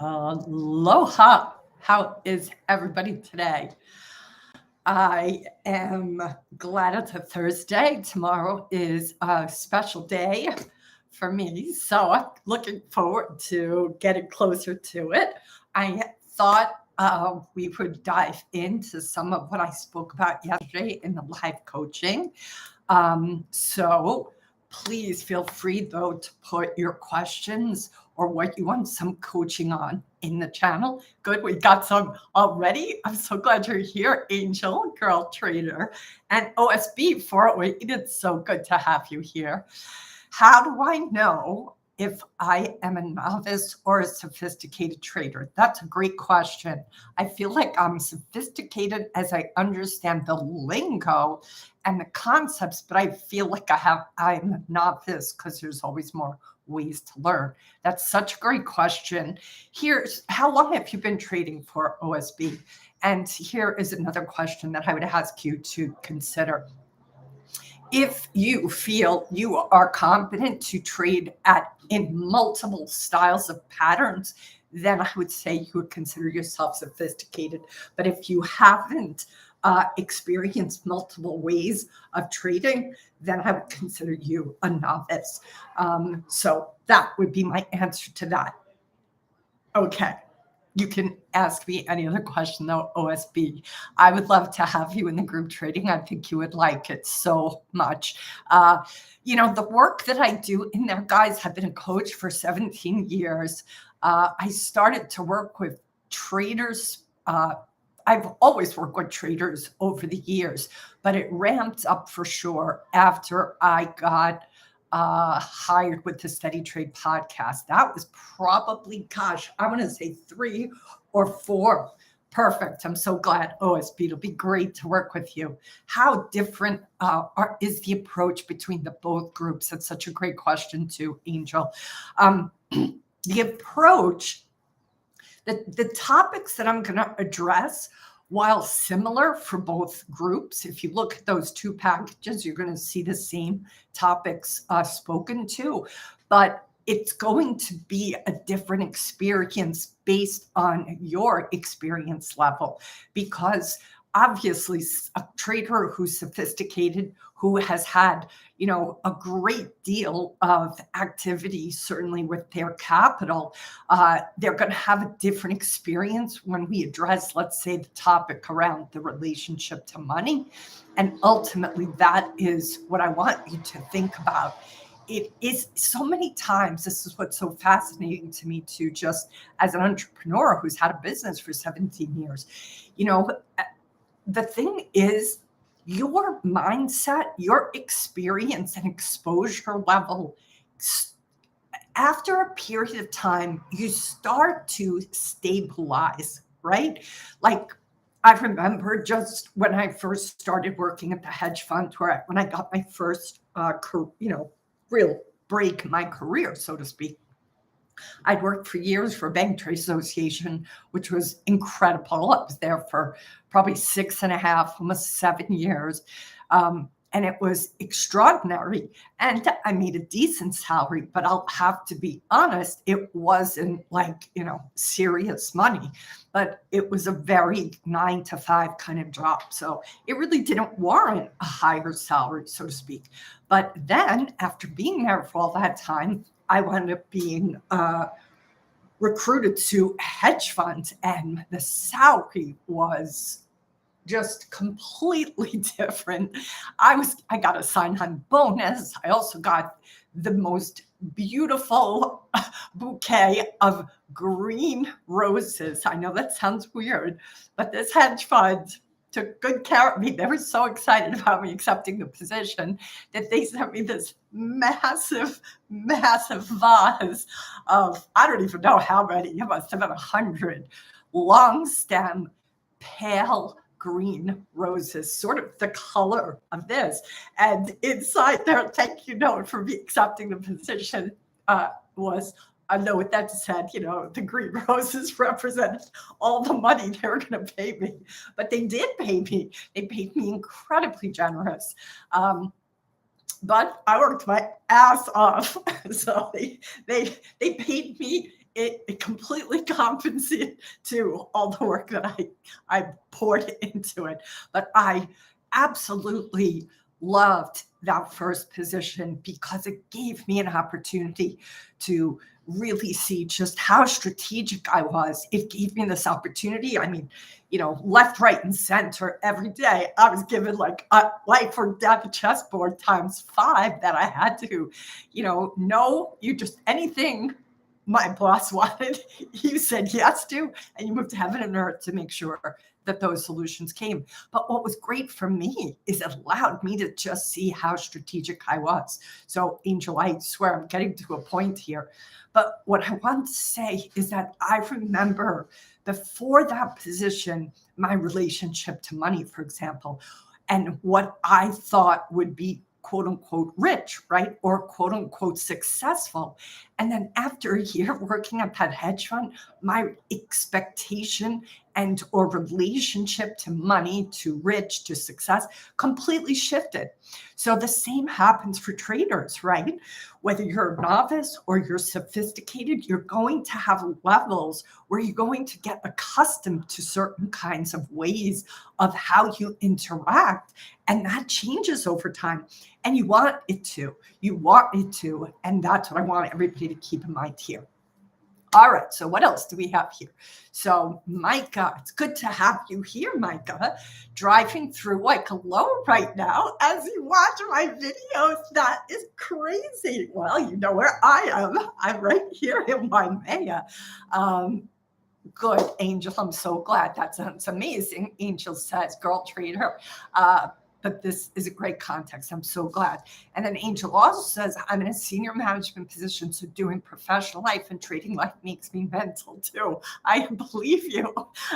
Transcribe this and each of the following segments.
Aloha. How is everybody today? I am glad it's a Thursday. Tomorrow is a special day for me. So I'm looking forward to getting closer to it. I thought we would dive into some of what I spoke about yesterday in the live coaching. So please feel free, though, to put your questions or what you want some coaching on in the channel. Good, we got some already. I'm so glad you're here, Angel, Girl Trader, and OSB 408. It's so good to have you here. How do I know if I am a novice or a sophisticated trader? That's a great question. I feel like I'm sophisticated as I understand the lingo and the concepts, but I feel like I'm a novice because there's always more ways to learn. That's such a great question. Here's how long have you been trading for, OSB? And here is another question that I would ask you to consider. If you feel you are competent to trade in multiple styles of patterns, then I would say you would consider yourself sophisticated. But if you haven't experienced multiple ways of trading, then I would consider you a novice. So that would be my answer to that. Okay. You can ask me any other question, though, OSB. I would love to have you in the group trading. I think you would like it so much. The work that I do in there, guys, I've been a coach for 17 years. I started to work with traders. I've always worked with traders over the years, but it ramped up for sure after I got hired with the Steady Trade podcast. That was probably, I want to say 3 or 4. Perfect. I'm so glad, OSB. It'll be great to work with you. How different is the approach between the both groups? That's such a great question too, Angel. The approach, the topics that I'm going to address, while similar for both groups, if you look at those two packages, you're going to see the same topics spoken to, but it's going to be a different experience based on your experience level, because obviously a trader who's sophisticated, who has had, a great deal of activity, certainly with their capital, they're going to have a different experience when we address, let's say, the topic around the relationship to money. And ultimately, that is what I want you to think about. It is so many times, this is what's so fascinating to me too, just as an entrepreneur who's had a business for 17 years. The thing is, your mindset, your experience and exposure level, after a period of time, you start to stabilize, right? Like, I remember just when I first started working at the hedge fund, when I got my first, real break in my career, so to speak. I'd worked for years for a bank trade association, which was incredible. I was there for probably 6.5, almost 7 years. And it was extraordinary. And I made a decent salary, but I'll have to be honest, it wasn't like, serious money, but it was a very 9 to 5 kind of job. So it really didn't warrant a higher salary, so to speak. But then after being there for all that time, I wound up being recruited to hedge funds, and the salary was just completely different. I got a sign-on bonus. I also got the most beautiful bouquet of green roses. I know that sounds weird, but this hedge fund took good care of me. They were so excited about me accepting the position that they sent me this massive vase of, I don't even know how many, it must have been 100 long stem, pale green roses, sort of the color of this. And inside their thank you note for me accepting the position was a note that said, the green roses represented all the money they were going to pay me. But they did pay me. They paid me incredibly generous. But I worked my ass off. So they paid me it completely compensated to all the work that I poured into it. But I absolutely loved that first position because it gave me an opportunity to really see just how strategic I was. It gave me this opportunity. I mean, left, right, and center every day. I was given like a life or death chessboard times five that I had to, no, you just anything my boss wanted, you said yes to, and you moved heaven and earth to make sure that those solutions came. But what was great for me is it allowed me to just see how strategic I was. So, Angel, I swear I'm getting to a point here. But what I want to say is that I remember before that position, my relationship to money, for example, and what I thought would be quote unquote rich, right? Or quote unquote successful. And then after a year working at that hedge fund, my expectation and or relationship to money, to rich, to success completely shifted. So the same happens for traders, right? Whether you're a novice or you're sophisticated, you're going to have levels where you're going to get accustomed to certain kinds of ways of how you interact. And that changes over time. And you want it to. You want it to. And that's what I want everybody to keep in mind here. All right, so what else do we have here? So, Micah, it's good to have you here, Micah, driving through Waikoloa right now as you watch my videos. That is crazy. Well, you know where I am. I'm right here in Waimea. Good, Angel. I'm so glad. That sounds amazing. Angel says, girl trader. But this is a great context. I'm so glad. And then Angel also says, I'm in a senior management position, so doing professional life and trading life makes me mental too. I believe you.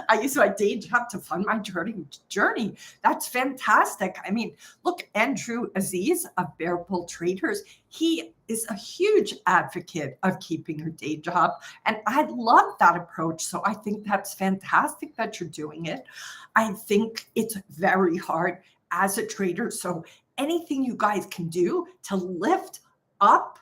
I use my day job to fund my journey. That's fantastic. I mean, look, Andrew Aziz of Bear Bull Traders, he is a huge advocate of keeping your day job. And I love that approach. So I think that's fantastic that you're doing it. I think it's very hard as a trader. So anything you guys can do to lift up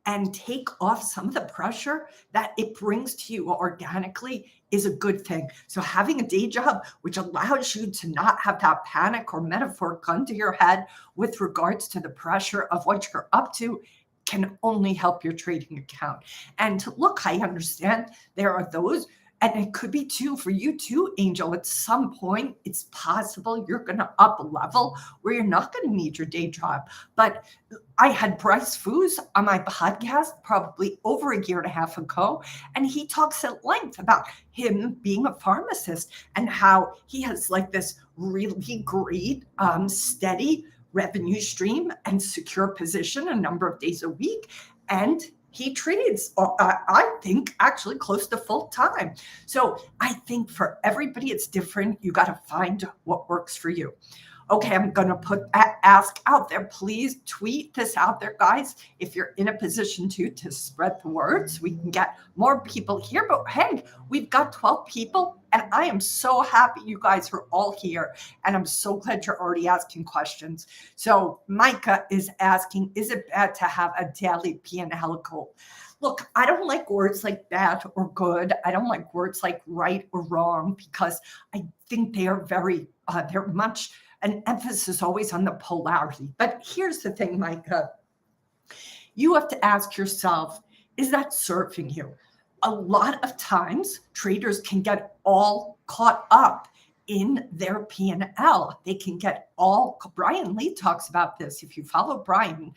and take off some of the pressure that it brings to you organically is a good thing. So having a day job, which allows you to not have that panic or metaphor gun to your head with regards to the pressure of what you're up to, can only help your trading account. And look, I understand there are those, and it could be too for you too, Angel. At some point, it's possible you're going to up a level where you're not going to need your day job. But I had Bryce Foos on my podcast probably over a year and a half ago, and he talks at length about him being a pharmacist and how he has like this really great, steady revenue stream and secure position a number of days a week. And he trades, I think, actually close to full time. So I think for everybody, it's different. You got to find what works for you. Okay, I'm going to ask out there. Please tweet this out there, guys. If you're in a position to spread the word so we can get more people here. But hey, we've got 12 people, and I am so happy you guys are all here. And I'm so glad you're already asking questions. So Micah is asking, is it bad to have a daily P&L goal? Look, I don't like words like bad or good. I don't like words like right or wrong because I think they are they're much an emphasis always on the polarity. But here's the thing, Micah. You have to ask yourself, is that serving you? A lot of times, traders can get all caught up in their P&L. They can get Brian Lee talks about this. If you follow Brian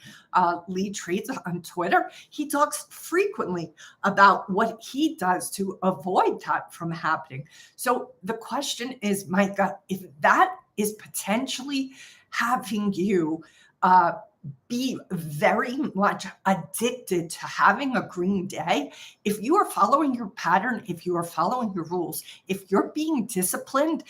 Lee Trades on Twitter, he talks frequently about what he does to avoid that from happening. So the question is, Micah, if that is potentially having you be very much addicted to having a green day, if you are following your pattern, if you are following your rules, if you're being disciplined,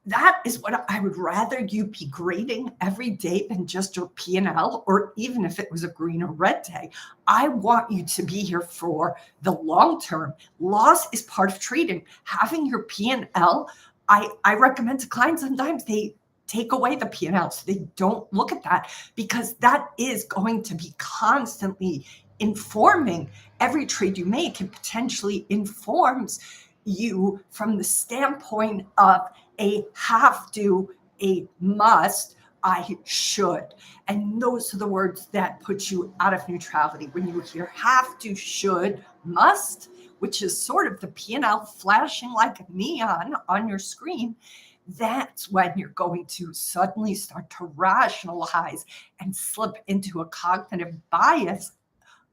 that is what I would rather you be grading every day than just your P&L, or even if it was a green or red day. I want you to be here for the long term. Loss is part of trading. Having your P&L, I recommend to clients sometimes they take away the P&L so they don't look at that, because that is going to be constantly informing every trade you make. It potentially informs you from the standpoint of a have to, a must, I should. And those are the words that put you out of neutrality. When you hear have to, should, must, which is sort of the P&L flashing like neon on your screen, that's when you're going to suddenly start to rationalize and slip into a cognitive bias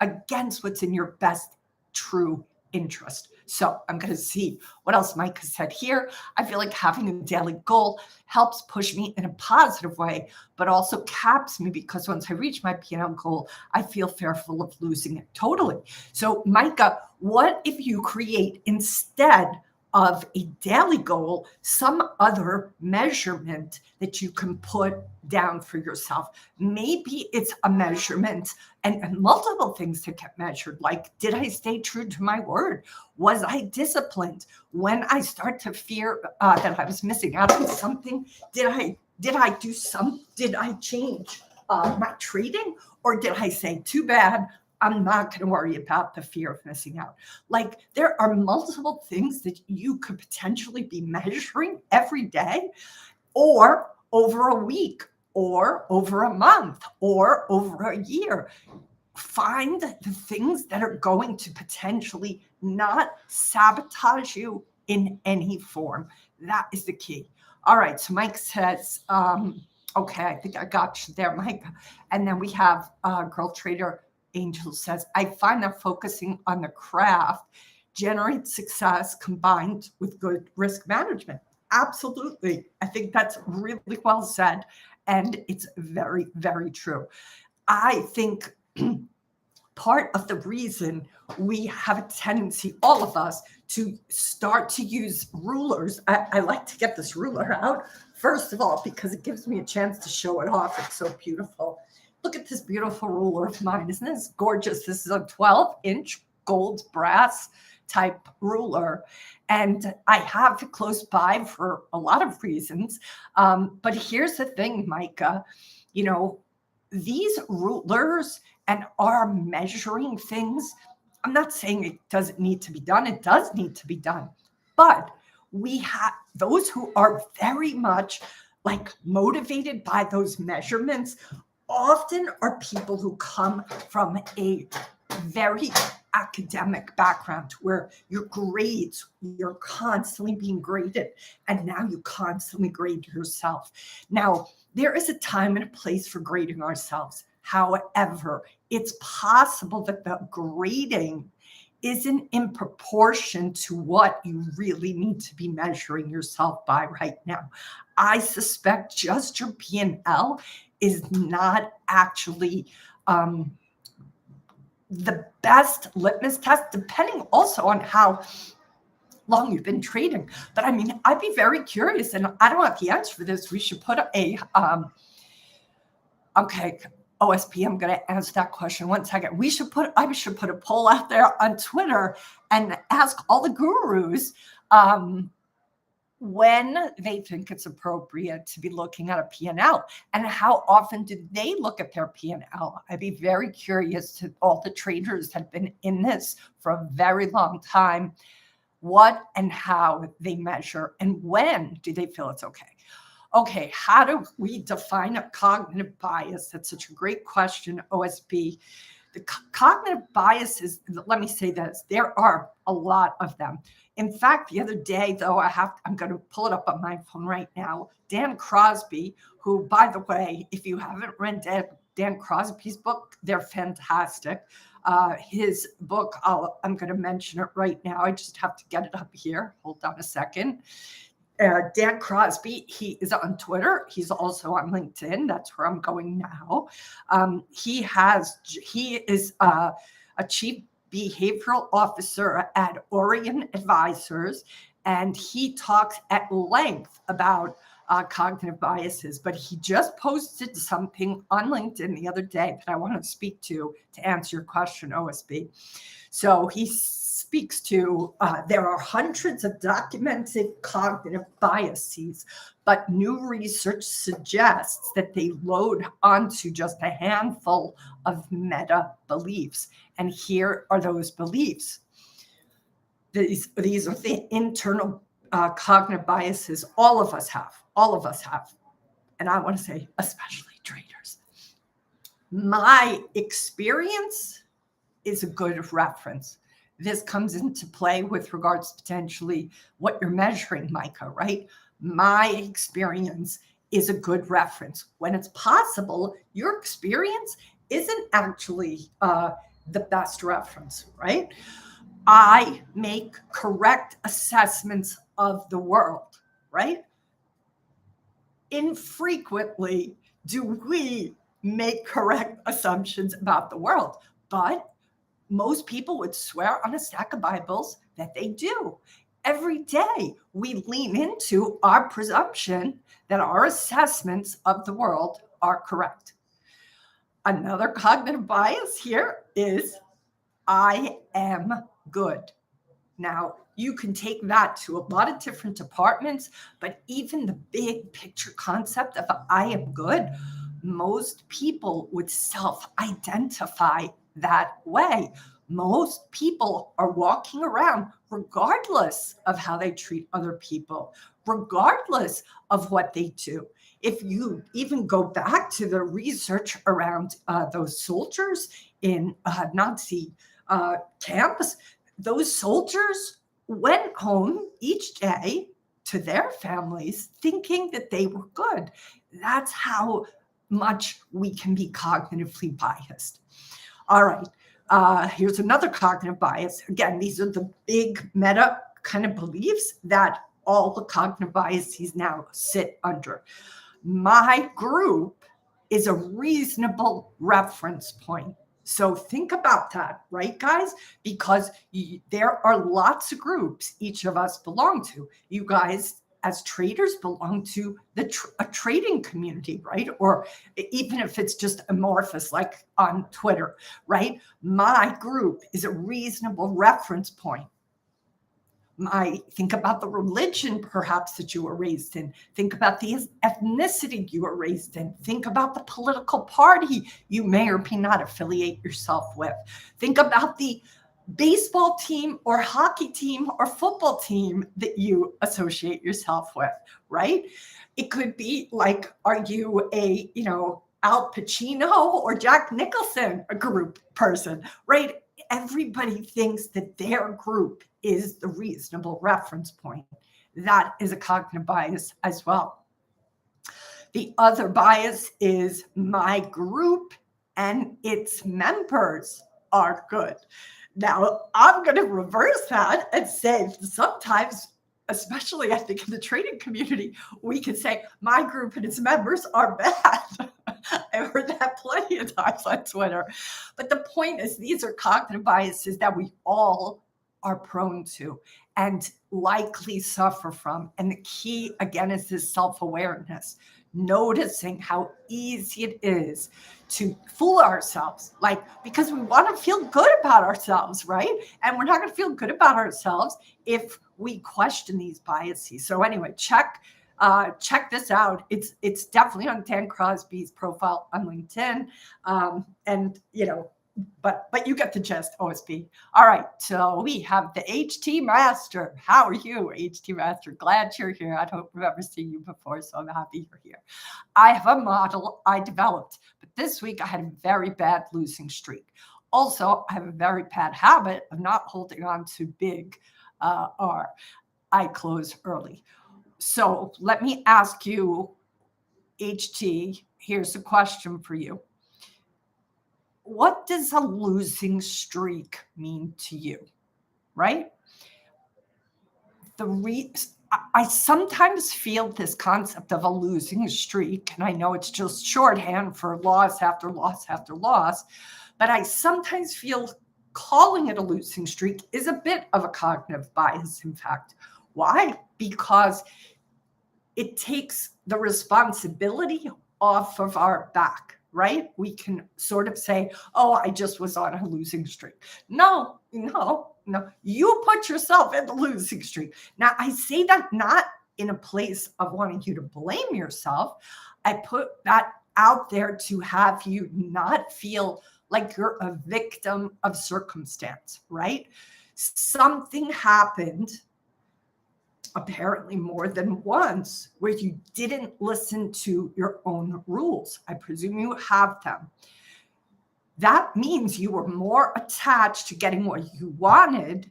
against what's in your best true interest. So I'm going to see what else Mike has said here. I feel like having a daily goal helps push me in a positive way, but also caps me, because once I reach my P&L goal, I feel fearful of losing it totally. So Micah, what if you create, instead of a daily goal, some other measurement that you can put down for yourself? Maybe it's a measurement and multiple things that get measured, like, did I stay true to my word? Was I disciplined? When I start to fear that I was missing out on something, did I change my trading, or did I say, too bad, I'm not going to worry about the fear of missing out? Like, there are multiple things that you could potentially be measuring every day, or over a week, or over a month, or over a year. Find the things that are going to potentially not sabotage you in any form. That is the key. All right. So Mike says, okay, I think I got you there, Mike. And then we have Girl Trader Angel says, I find that focusing on the craft generates success combined with good risk management. Absolutely. I think that's really well said. And it's very, very true. I think part of the reason we have a tendency, all of us, to start to use rulers. I like to get this ruler out, first of all, because it gives me a chance to show it off. It's so beautiful. Look at this beautiful ruler of mine. Isn't this gorgeous? This is a 12-inch gold brass type ruler. And I have it close by for a lot of reasons. But here's the thing, Micah, these rulers and our measuring things, I'm not saying it doesn't need to be done. It does need to be done. But we have those who are very much like motivated by those measurements often are people who come from a very academic background, where your grades, you're constantly being graded, and now you constantly grade yourself. Now, there is a time and a place for grading ourselves. However, it's possible that the grading isn't in proportion to what you really need to be measuring yourself by right now. I suspect just your P&L is not actually the best litmus test, depending also on how long you've been trading. But I mean, I'd be very curious, and I don't have the answer for this. We should put okay, OSP, I'm going to answer that question. 1 second. I should put a poll out there on Twitter and ask all the gurus when they think it's appropriate to be looking at a P&L, and how often do they look at their P&L. I'd be very curious to all the traders that have been in this for a very long time, what and how they measure, and when do they feel it's okay. Okay, how do we define a cognitive bias? That's such a great question, OSB. The cognitive biases, let me say this, there are a lot of them. In fact, the other day, though, I'm going to pull it up on my phone right now. Dan Crosby, who, by the way, if you haven't read Dan Crosby's book, they're fantastic. His book, I'm going to mention it right now. I just have to get it up here. Hold on a second. Dan Crosby, he is on Twitter. He's also on LinkedIn. That's where I'm going now. He is a chief behavioral officer at Orion Advisors, and he talks at length about cognitive biases. But he just posted something on LinkedIn the other day that I want to speak to answer your question, OSB. So he speaks to there are hundreds of documented cognitive biases, but new research suggests that they load onto just a handful of meta beliefs. And here are those beliefs. These are the internal cognitive biases all of us have. And I want to say, especially traders. My experience is a good reference. This comes into play with regards to potentially what you're measuring, Micah, right? My experience is a good reference. When it's possible, your experience isn't actually the best reference, right? I make correct assessments of the world, right? Infrequently do we make correct assumptions about the world, but most people would swear on a stack of Bibles that they do. Every day we lean into our presumption that our assessments of the world are correct. Another cognitive bias here is I am good. Now, you can take that to a lot of different departments, but even the big picture concept of I am good, most people would self-identify that way. Most people are walking around regardless of how they treat other people, regardless of what they do. If you even go back to the research around those soldiers in Nazi camps, those soldiers went home each day to their families thinking that they were good. That's how much we can be cognitively biased. All right, here's another cognitive bias. Again, these are the big meta kind of beliefs that all the cognitive biases now sit under. My group is a reasonable reference point. So think about that, right, guys? Because there are lots of groups each of us belong to. You guys, as traders, belong to a trading community, right? Or even if it's just amorphous, like on Twitter, right? My group is a reasonable reference point. Think about the religion perhaps that you were raised in. Think about the ethnicity you were raised in. Think about the political party you may or may not affiliate yourself with. Think about the baseball team or hockey team or football team that you associate yourself with, right? It could be like, are you a, Al Pacino or Jack Nicholson, a group person, right? Everybody thinks that their group is the reasonable reference point. That is a cognitive bias as well. The other bias is my group and its members are good. Now, I'm going to reverse that and say sometimes, especially I think in the trading community, we can say my group and its members are bad. I've heard that plenty of times on Twitter. But the point is, these are cognitive biases that we all are prone to and likely suffer from. And the key, again, is this self-awareness, noticing how easy it is to fool ourselves, because we want to feel good about ourselves, right? And we're not going to feel good about ourselves if we question these biases. So anyway, check this out. It's definitely on Dan Crosby's profile on LinkedIn. But you get the gist, OSB. All right, so we have the HT Master. How are you, HT Master? Glad you're here. I don't remember seeing you before, so I'm happy you're here. I have a model I developed, but this week I had a very bad losing streak. Also, I have a very bad habit of not holding on to big R. I close early. So let me ask you, HT, here's a question for you. What does a losing streak mean to you, right? I sometimes feel this concept of a losing streak, and I know it's just shorthand for loss after loss after loss, but I sometimes feel calling it a losing streak is a bit of a cognitive bias, in fact. Why? Because it takes the responsibility off of our back, right? We can sort of say, oh, I just was on a losing streak. No, no, no. You put yourself in the losing streak. Now, I say that not in a place of wanting you to blame yourself. I put that out there to have you not feel like you're a victim of circumstance, right? Something happened, apparently more than once, where you didn't listen to your own rules. I presume you have them. That means you were more attached to getting what you wanted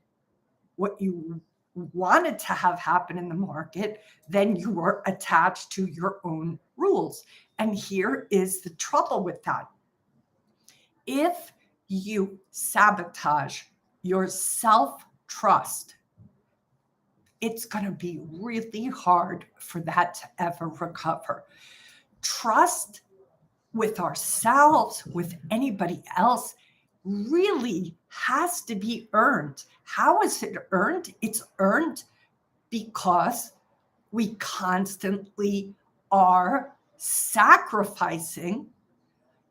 to have happen in the market than you were attached to your own rules. And here is the trouble with that. If you sabotage your self-trust, it's going to be really hard for that to ever recover. Trust with ourselves, with anybody else, really has to be earned. How is it earned? It's earned because we constantly are sacrificing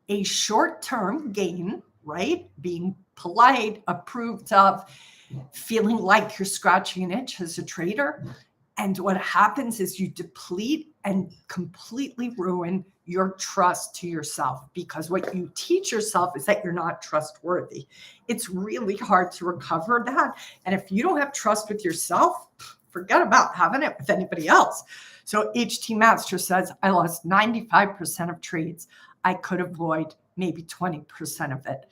a short-term gain, right? Being polite, approved of, feeling like you're scratching an itch as a trader. And what happens is you deplete and completely ruin your trust to yourself, because what you teach yourself is that you're not trustworthy. It's really hard to recover that. And if you don't have trust with yourself, forget about having it with anybody else. So HT Master says, I lost 95% of trades. I could avoid maybe 20% of it.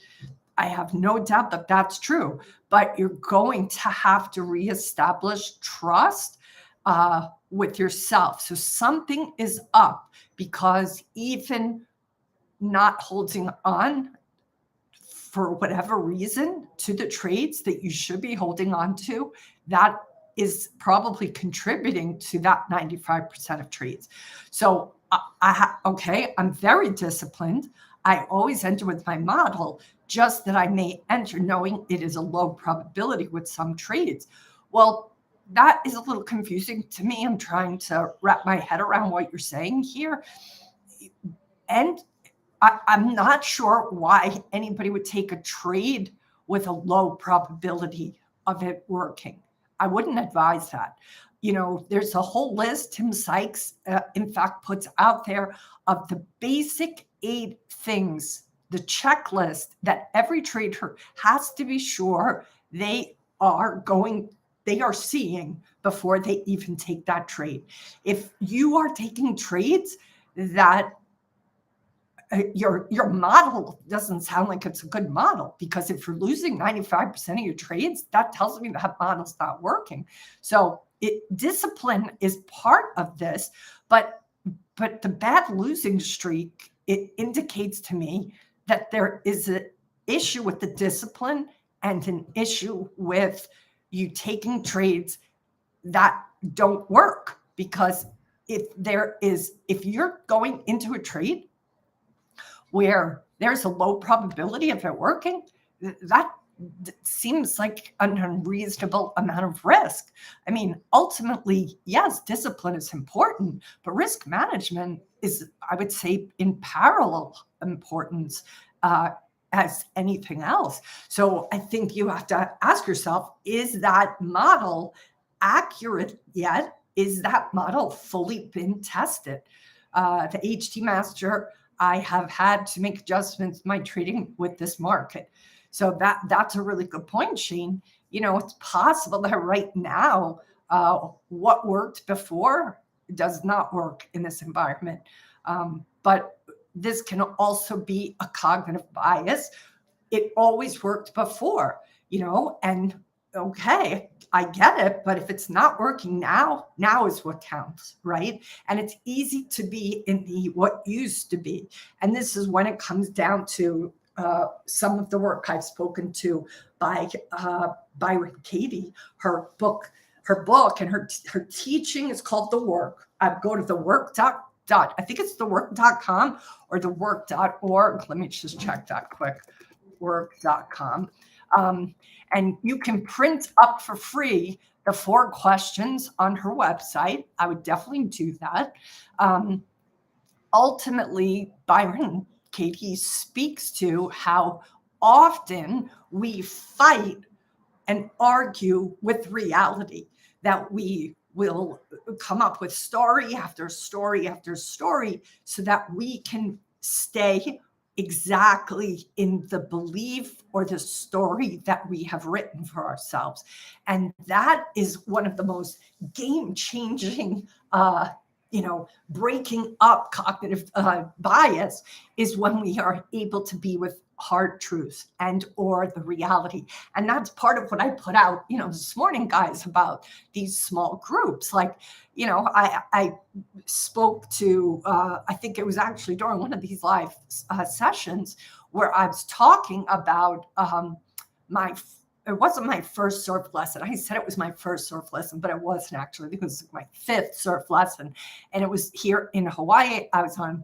I have no doubt that that's true, but you're going to have to reestablish trust with yourself. So something is up, because even not holding on for whatever reason to the trades that you should be holding on to, that is probably contributing to that 95% of trades. So I'm very disciplined. I always enter with my model, just that I may enter knowing it is a low probability with some trades. Well, that is a little confusing to me. I'm trying to wrap my head around what you're saying here. And I'm not sure why anybody would take a trade with a low probability of it working. I wouldn't advise that. There's a whole list Tim Sykes, in fact, puts out there of the basic 8 things, the checklist that every trader has to be sure they are seeing before they even take that trade. If you are taking trades that your model doesn't sound like it's a good model, because if you're losing 95% of your trades, that tells me that model's not working. So discipline is part of this, but the bad losing streak, it indicates to me that there is an issue with the discipline and an issue with you taking trades that don't work. Because if you're going into a trade where there's a low probability of it working, that seems like an unreasonable amount of risk. I mean, ultimately, yes, discipline is important, but risk management is, I would say, in parallel importance as anything else. So I think you have to ask yourself, is that model accurate yet? Is that model fully been tested? The HT Master, I have had to make adjustments in my trading with this market. So that's a really good point, Shane. It's possible that right now, what worked before does not work in this environment. But this can also be a cognitive bias. It always worked before, and okay, I get it. But if it's not working now is what counts, right? And it's easy to be in the what used to be. And this is when it comes down to some of the work I've spoken to by Byron Katie. Her book and her teaching is called The Work. I go to the work. I think it's thework.com or thework.org. Let me just check that quick. Work.com. And you can print up for free the 4 questions on her website. I would definitely do that. Ultimately, Byron Katie, speaks to how often we fight and argue with reality, that we will come up with story after story after story so that we can stay exactly in the belief or the story that we have written for ourselves. And that is one of the most game-changing breaking up cognitive bias, is when we are able to be with hard truths and or the reality. And that's part of what I put out this morning, guys, about these small groups. Like, I spoke to I think it was actually during one of these live sessions where I was talking about it wasn't my first surf lesson. I said it was my first surf lesson, but it wasn't actually, because it was my fifth surf lesson. And it was here in Hawaii. I was on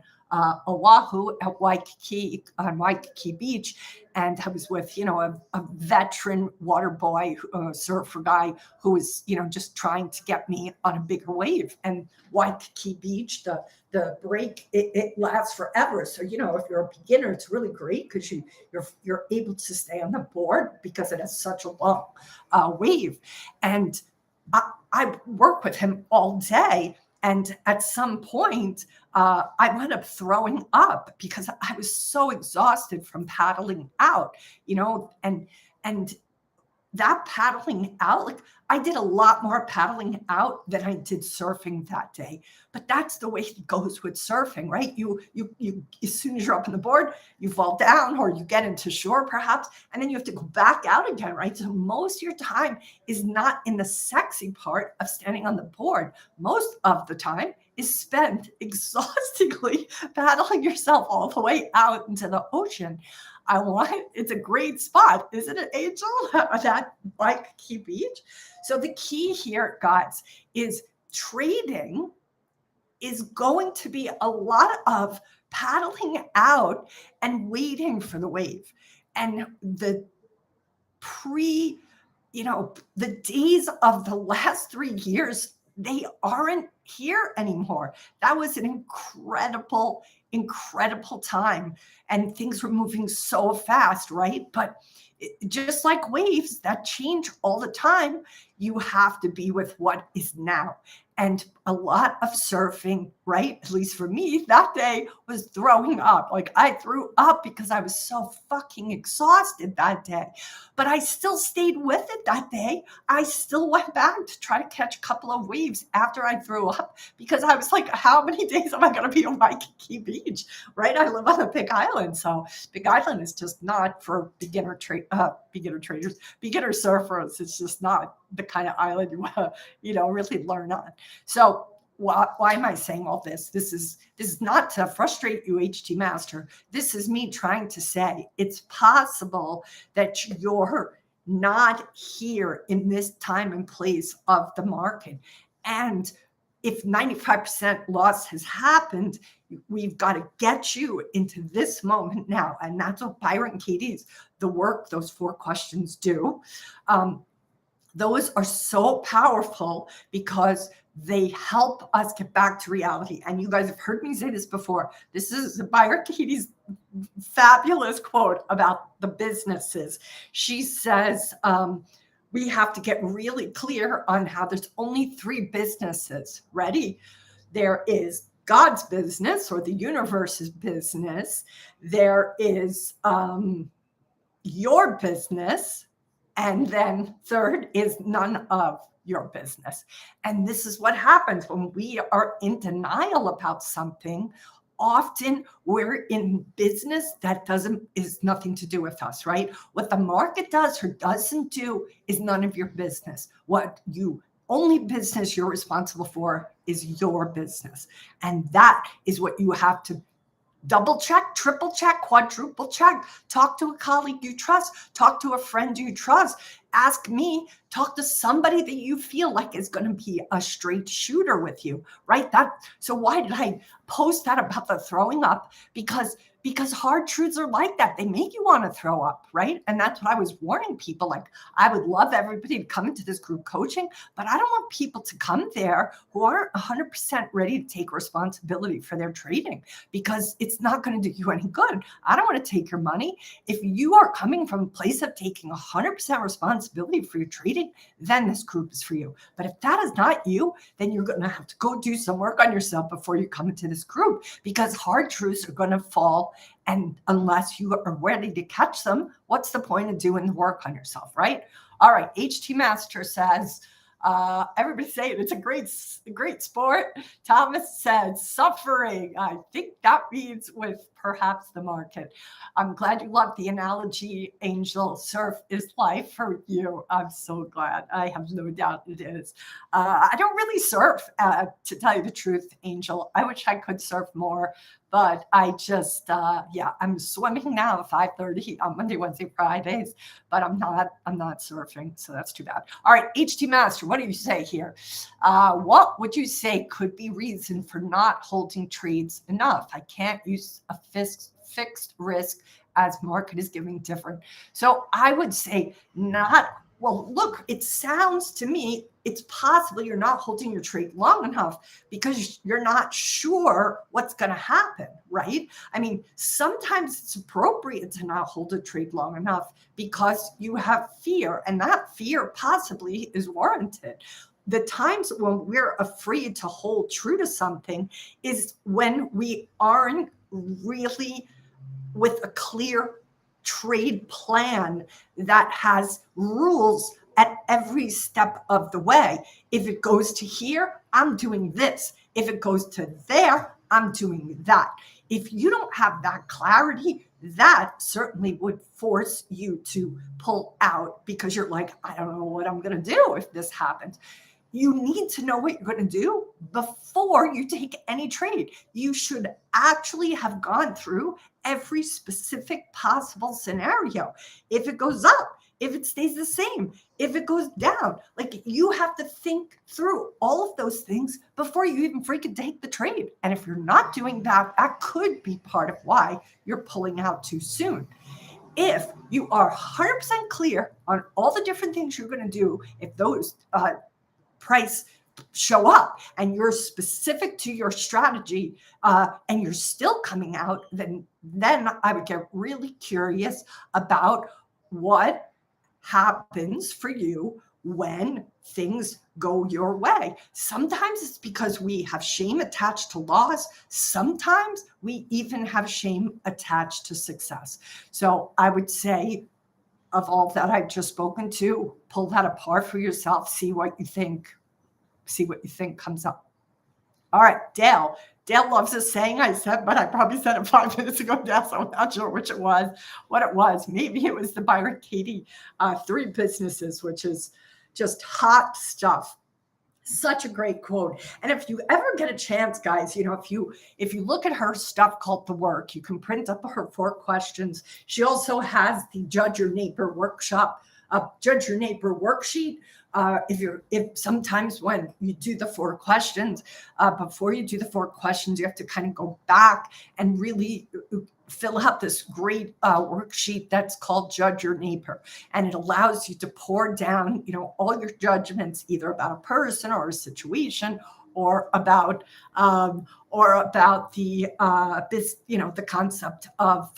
Oahu at Waikiki, on Waikiki Beach. And I was with, a veteran water boy, surfer guy who was, just trying to get me on a bigger wave. And Waikiki Beach, the break, it lasts forever. So, if you're a beginner, it's really great because you're able to stay on the board because it has such a long wave. And I work with him all day. And at some point, I wound up throwing up because I was so exhausted from paddling out, and that paddling out, like, I did a lot more paddling out than I did surfing that day. But that's the way it goes with surfing, right? You as soon as you're up on the board, you fall down or you get into shore perhaps, and then you have to go back out again, right? So most of your time is not in the sexy part of standing on the board. Most of the time is spent exhaustingly paddling yourself all the way out into the ocean. It's a great spot, isn't it, Angel? That Waikiki Beach. So the key here, guys, is trading is going to be a lot of paddling out and waiting for the wave. And the days of the last 3 years, they aren't here anymore. That was an incredible time, and things were moving so fast, right? But just like waves that change all the time, you have to be with what is now. And a lot of surfing, right, at least for me that day, was throwing up. Like, I threw up because I was so fucking exhausted that day. But I still stayed with it that day. I still went back to try to catch a couple of waves after I threw up, because I was like, how many days am I going to be on Waikiki Beach, right? I live on the Big Island. So Big Island is just not for beginner traders, beginner surfers. It's just not the kind of island you want to, really learn on. So why am I saying all this? This is not to frustrate you, HT Master. This is me trying to say it's possible that you're not here in this time and place of the market. And if 95% loss has happened, we've got to get you into this moment now. And that's what Byron Katie's, the work, those 4 questions do. Those are so powerful because they help us get back to reality. And you guys have heard me say this before. This is Byron Katie's fabulous quote about the businesses. She says, we have to get really clear on how there's only 3 businesses. Ready? There is God's business, or the universe's business. There is your business. And then third is none of your business. And this is what happens when we are in denial about something. Often we're in business that is nothing to do with us, right? What the market does or doesn't do is none of your business. Only business you're responsible for is your business. And that is what you have to double check, triple check, quadruple check. Talk to a colleague you trust. Talk to a friend you trust. ask me, talk to somebody that you feel like is going to be a straight shooter with you, right? So why did I post that about the throwing up? Because hard truths are like that. They make you want to throw up, right? And that's what I was warning people. Like, I would love everybody to come into this group coaching, but I don't want people to come there who aren't 100% ready to take responsibility for their trading, because it's not going to do you any good. I don't want to take your money. If you are coming from a place of taking 100% responsibility for your trading, then this group is for you. But if that is not you, then you're going to have to go do some work on yourself before you come into this group, because hard truths are going to fall. And unless you are ready to catch them, what's the point of doing the work on yourself, right? All right. HT Master says, everybody's saying it's a great sport. Thomas said suffering. I think that means with perhaps the market. I'm glad you love the analogy, Angel. Surf is life for you. I'm so glad. I have no doubt it is. I don't really surf, to tell you the truth, Angel. I wish I could surf more, but I just, I'm swimming now at 5:30 on Monday, Wednesday, Fridays, but I'm not surfing, so that's too bad. All right, HT Master, what do you say here? What would you say could be reason for not holding trades enough? I can't use a fixed risk as market is giving different. So I would say look, it sounds to me, it's possible you're not holding your trade long enough because you're not sure what's going to happen, right? I mean, sometimes it's appropriate to not hold a trade long enough because you have fear, and that fear possibly is warranted. The times when we're afraid to hold true to something is when we aren't really with a clear trade plan that has rules at every step of the way. If it goes to here, I'm doing this. If it goes to there, I'm doing that. If you don't have that clarity, that certainly would force you to pull out because you're like, I don't know what I'm going to do if this happens. You need to know what you're going to do before you take any trade. You should actually have gone through every specific possible scenario. If it goes up, if it stays the same, if it goes down, like, you have to think through all of those things before you even freaking take the trade. And if you're not doing that, that could be part of why you're pulling out too soon. If you are 100% clear on all the different things you're going to do, if those price show up and you're specific to your strategy, and you're still coming out, then I would get really curious about what happens for you when things go your way. Sometimes it's because we have shame attached to loss. Sometimes we even have shame attached to success. So I would say, of all that I've just spoken to, pull that apart for yourself, see what you think comes up. All right, Dale loves a saying I said, but I probably said it 5 minutes ago, Dale, so I'm not sure what it was. Maybe it was the Byron Katie 3 businesses, which is just hot stuff. Such a great quote. And if you ever get a chance, guys, if you look at her stuff called The Work, you can print up her 4 questions. She also has the Judge Your Neighbor workshop, Judge Your Neighbor worksheet. If sometimes when you do the 4 questions, before you do the 4 questions, you have to kind of go back and really fill out this great worksheet that's called Judge Your Neighbor. And it allows you to pour down, all your judgments, either about a person or a situation, or about the the concept of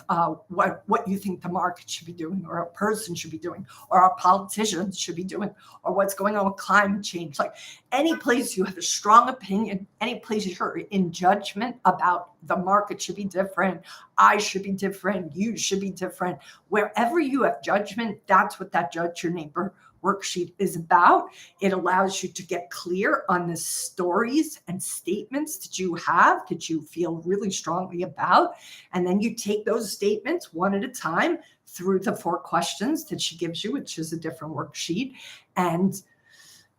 what you think the market should be doing, or a person should be doing, or our politicians should be doing, or what's going on with climate change. Like, any place you have a strong opinion, any place you're in judgment about the market should be different, I should be different, you should be different. Wherever you have judgment, that's what that Judge Your Neighbor worksheet is about. It allows you to get clear on the stories and statements that you have, that you feel really strongly about. And then you take those statements one at a time through the 4 questions that she gives you, which is a different worksheet. And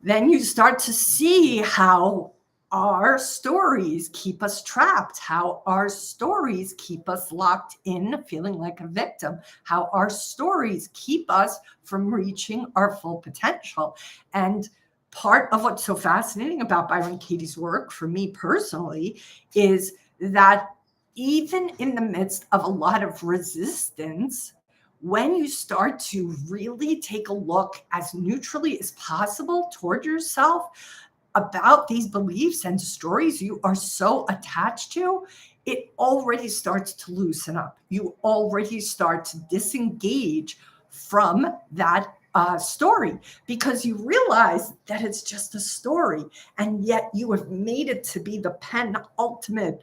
then you start to see how our stories keep us trapped, how our stories keep us locked in feeling like a victim, how our stories keep us from reaching our full potential. And part of what's so fascinating about Byron Katie's work for me personally is that even in the midst of a lot of resistance, when you start to really take a look as neutrally as possible toward yourself about these beliefs and stories you are so attached to, it already starts to loosen up. You already start to disengage from that story because you realize that it's just a story, and yet you have made it to be the penultimate,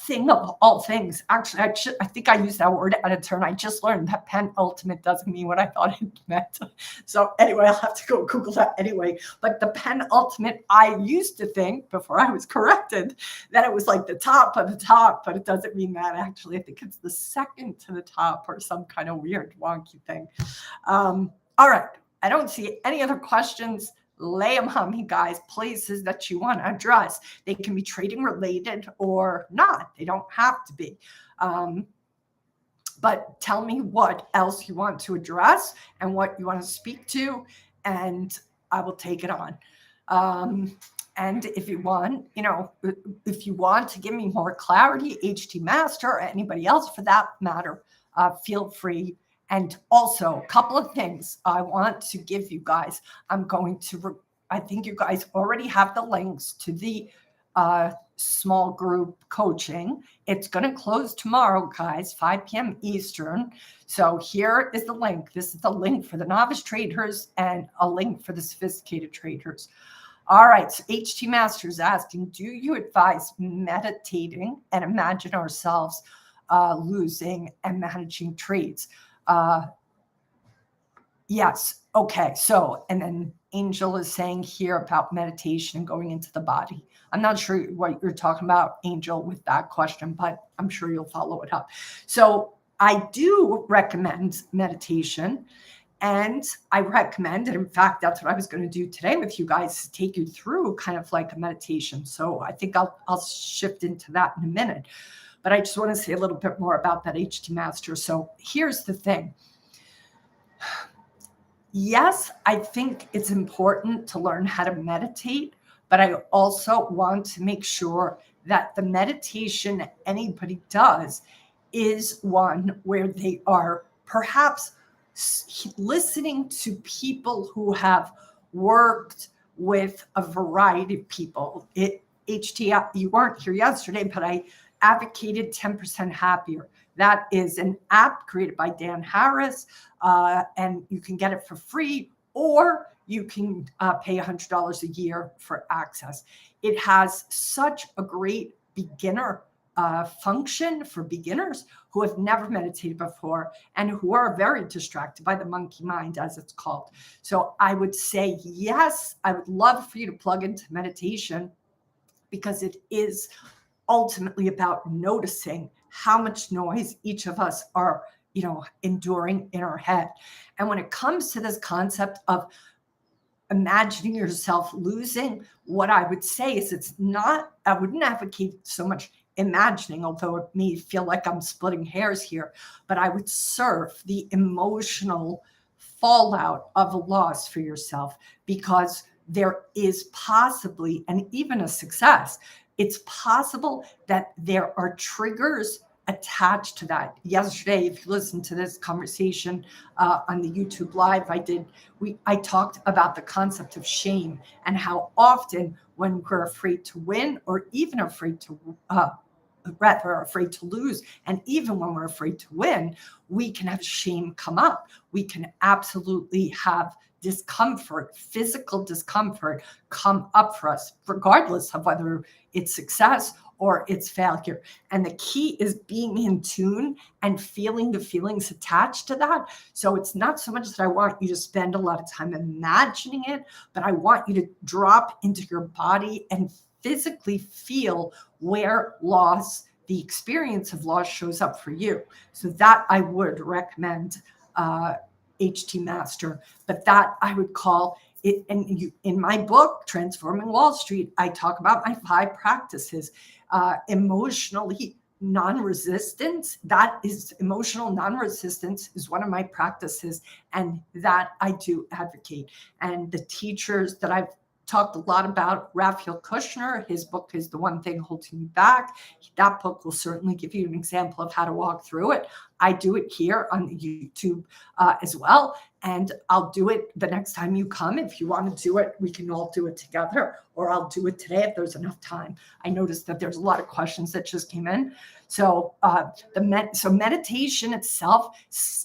thing of all things. Actually, I think I used that word out of turn. I just learned that penultimate doesn't mean what I thought it meant. So anyway, I'll have to go Google that anyway. But the penultimate, I used to think before I was corrected that it was like the top of the top, but it doesn't mean that. Actually, I think it's the second to the top or some kind of weird wonky thing. All right. I don't see any other questions. Lay them on me, guys. Places that you want to address. They can be trading related or not. They don't have to be. But tell me what else you want to address and what you want to speak to, and I will take it on. And if you want, to give me more clarity, HT Master or anybody else for that matter, feel free. And also, a couple of things I want to give you guys. I think you guys already have the links to the small group coaching. It's going to close tomorrow, guys, 5 p.m. Eastern. So here is the link. This is the link for the novice traders and a link for the sophisticated traders. All right, so HT Master is asking, do you advise meditating and imagine ourselves losing and managing trades? Yes. Okay. So, and then Angel is saying here about meditation and going into the body. I'm not sure what you're talking about, Angel, with that question, but I'm sure you'll follow it up. So I do recommend meditation, and I recommend, and in fact, that's what I was going to do today with you guys, to take you through kind of like a meditation. So I think I'll shift into that in a minute, but I just want to say a little bit more about that HT Master. So here's the thing. Yes, I think it's important to learn how to meditate, but I also want to make sure that the meditation anybody does is one where they are perhaps listening to people who have worked with a variety of people. HT, you weren't here yesterday, but I advocated 10% Happier. That is an app created by Dan Harris, and you can get it for free, or you can pay $100 a year for access. It has such a great beginner function for beginners who have never meditated before and who are very distracted by the monkey mind, as it's called. So I would say, yes, I would love for you to plug into meditation, because it is ultimately about noticing how much noise each of us are, enduring in our head. And when it comes to this concept of imagining yourself losing, what I would say is I wouldn't advocate so much imagining, although it may feel like I'm splitting hairs here, but I would serve the emotional fallout of a loss for yourself, because there is possibly, and even a success, it's possible that there are triggers attached to that. Yesterday, if you listen to this conversation on the YouTube Live I talked about the concept of shame and how often when we're afraid to win, or even afraid to lose, and even when we're afraid to win, we can have shame come up. We can absolutely have discomfort, physical discomfort come up for us, regardless of whether it's success or it's failure. And the key is being in tune and feeling the feelings attached to that. So it's not so much that I want you to spend a lot of time imagining it, but I want you to drop into your body and physically feel where the experience of loss shows up for you. So that I would recommend HT Master, but that I would call it. And in my book, Transforming Wall Street, I talk about my 5 practices. Emotionally non-resistance, that is emotional non-resistance is one of my practices, and that I do advocate. And the teachers that I've talked a lot about, Raphael Kushner, his book is The One Thing Holding Me Back. That book will certainly give you an example of how to walk through it. I do it here on the YouTube as well. And I'll do it the next time you come. If you want to do it, we can all do it together, or I'll do it today if there's enough time. I noticed that there's a lot of questions that just came in. So meditation itself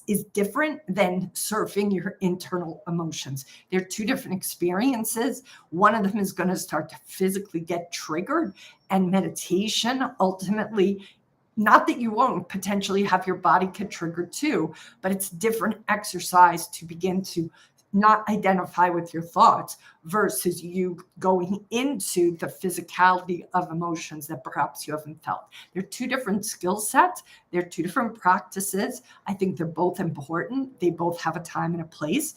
is different than surfing your internal emotions. They're 2 different experiences. One of them is going to start to physically get triggered, and meditation ultimately, not that you won't potentially have your body get triggered too, but it's different exercise to begin to not identify with your thoughts versus you going into the physicality of emotions that perhaps you haven't felt. They're 2 different skill sets. They're 2 different practices. I think they're both important. They both have a time and a place.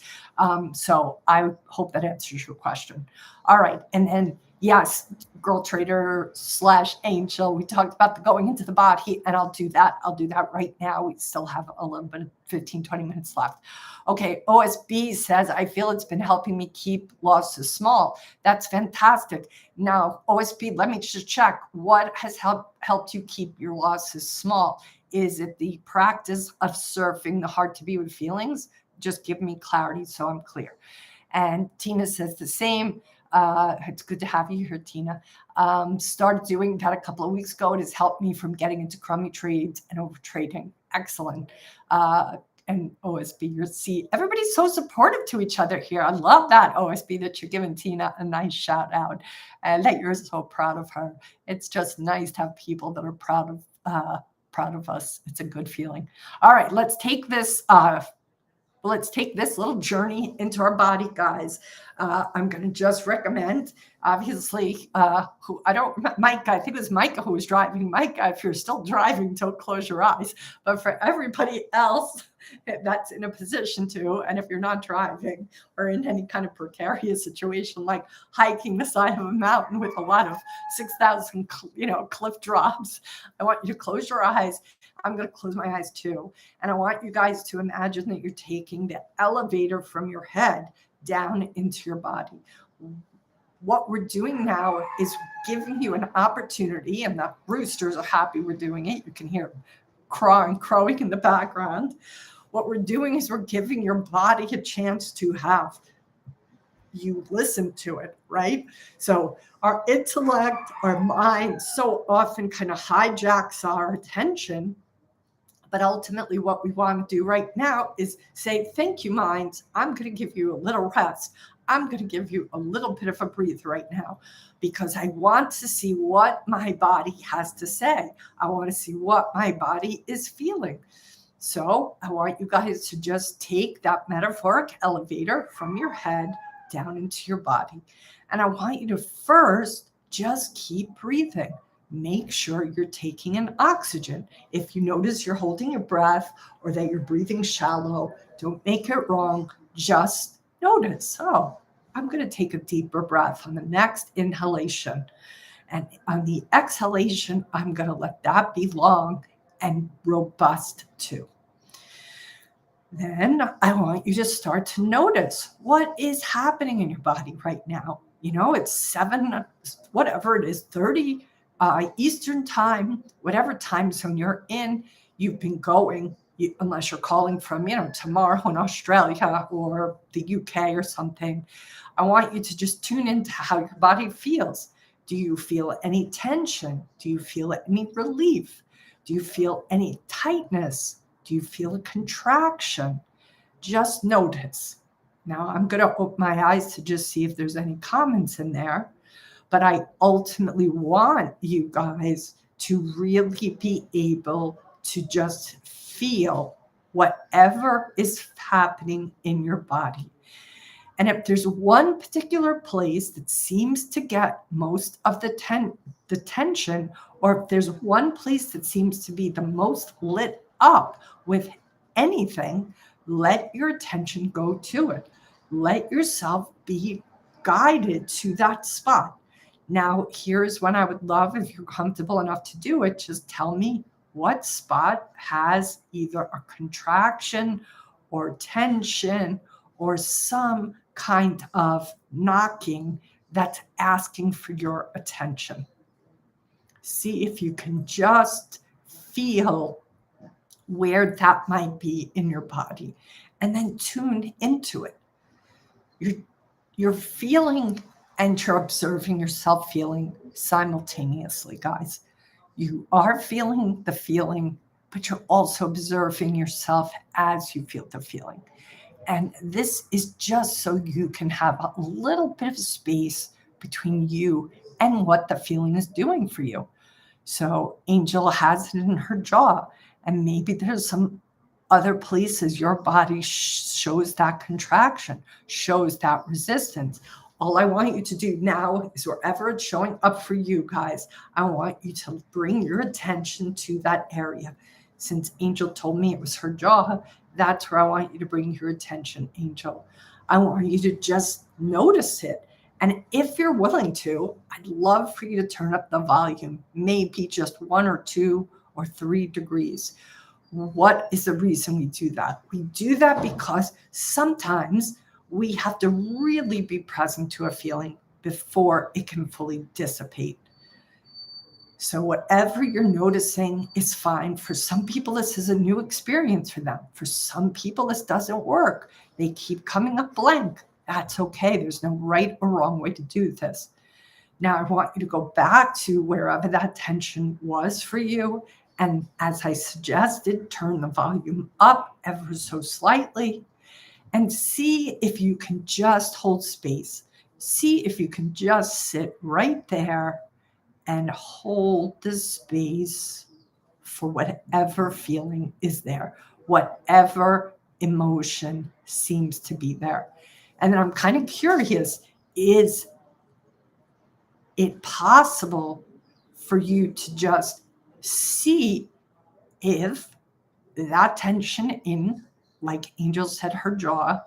So I hope that answers your question. All right. And then, yes, Girl Trader / Angel, we talked about the going into the body, and I'll do that. I'll do that right now. We still have a little bit of 15, 20 minutes left. Okay, OSB says, I feel it's been helping me keep losses small. That's fantastic. Now, OSB, let me just check. What has helped you keep your losses small? Is it the practice of surfing the hard to be with feelings? Just give me clarity so I'm clear. And Tina says the same. It's good to have you here, Tina. Started doing that a couple of weeks ago. It has helped me from getting into crummy trades and over trading. Excellent. And OSB, everybody's so supportive to each other here. I love that, OSB, that you're giving Tina a nice shout out and that you're so proud of her. It's just nice to have people that are proud of us. It's a good feeling. All right, let's take this little journey into our body, guys. I'm going to just recommend, obviously, Micah, I think it was Micah who was driving. Micah, if you're still driving, don't close your eyes. But for everybody else that's in a position to, and if you're not driving or in any kind of precarious situation, like hiking the side of a mountain with a lot of 6,000, cliff drops, I want you to close your eyes. I'm going to close my eyes too. And I want you guys to imagine that you're taking the elevator from your head down into your body. What we're doing now is giving you an opportunity, and the roosters are happy we're doing it. You can hear crowing in the background. What we're doing is we're giving your body a chance to have you listen to it, right? So our intellect, our mind so often kind of hijacks our attention. But ultimately, what we want to do right now is say, thank you, mind. I'm going to give you a little rest. I'm going to give you a little bit of a breathe right now because I want to see what my body has to say. I want to see what my body is feeling. So I want you guys to just take that metaphoric elevator from your head down into your body. And I want you to first just keep breathing. Make sure you're taking in oxygen. If you notice you're holding your breath or that you're breathing shallow, don't make it wrong. Just notice, I'm going to take a deeper breath on the next inhalation. And on the exhalation, I'm going to let that be long and robust too. Then I want you to start to notice what is happening in your body right now. It's 7, whatever it is, 30 Eastern time, whatever time zone you're in, you've been going, unless you're calling from, tomorrow in Australia or the UK or something. I want you to just tune into how your body feels. Do you feel any tension? Do you feel any relief? Do you feel any tightness? Do you feel a contraction? Just notice. Now I'm going to open my eyes to just see if there's any comments in there. But I ultimately want you guys to really be able to just feel whatever is happening in your body. And if there's one particular place that seems to get most of the tension, or if there's one place that seems to be the most lit up with anything, Let your attention go to it. Let yourself be guided to that spot. Now, here's when I would love, if you're comfortable enough to do it, just tell me what spot has either a contraction or tension or some kind of knocking that's asking for your attention. See if you can just feel where that might be in your body, and then tune into it. You're feeling and you're observing yourself feeling simultaneously, guys. You are feeling the feeling, but you're also observing yourself as you feel the feeling. And this is just so you can have a little bit of space between you and what the feeling is doing for you. So Angel has it in her jaw, and maybe there's some other places your body shows that contraction, shows that resistance. All I want you to do now is wherever it's showing up for you guys, I want you to bring your attention to that area. Since Angel told me it was her jaw, that's where I want you to bring your attention, Angel. I want you to just notice it. And if you're willing to, I'd love for you to turn up the volume, maybe just 1 or 2 or 3 degrees. What is the reason we do that? We do that because sometimes we have to really be present to a feeling before it can fully dissipate. So whatever you're noticing is fine. For some people, this is a new experience for them. For some people, this doesn't work. They keep coming up blank. That's okay. There's no right or wrong way to do this. Now, I want you to go back to wherever that tension was for you. And as I suggested, turn the volume up ever so slightly and see if you can just hold space. See if you can just sit right there and hold the space for whatever feeling is there, whatever emotion seems to be there. And then I'm kind of curious, is it possible for you to just see if that tension in, like Angel said, her jaw,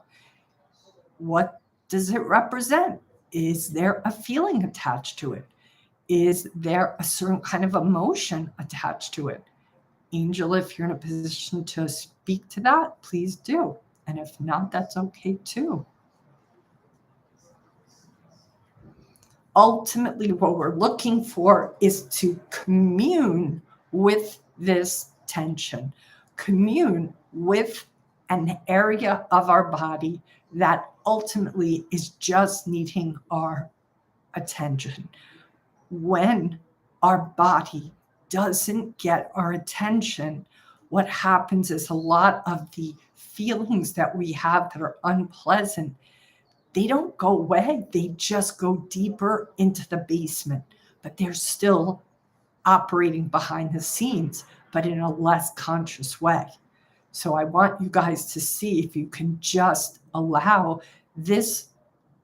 what does it represent? Is there a feeling attached to it? Is there a certain kind of emotion attached to it? Angel, if you're in a position to speak to that, please do. And if not, that's okay too. Ultimately, what we're looking for is to commune with this tension, commune with an area of our body that ultimately is just needing our attention. When our body doesn't get our attention, what happens is a lot of the feelings that we have that are unpleasant, they don't go away. They just go deeper into the basement, but they're still operating behind the scenes, but in a less conscious way. So I want you guys to see if you can just allow this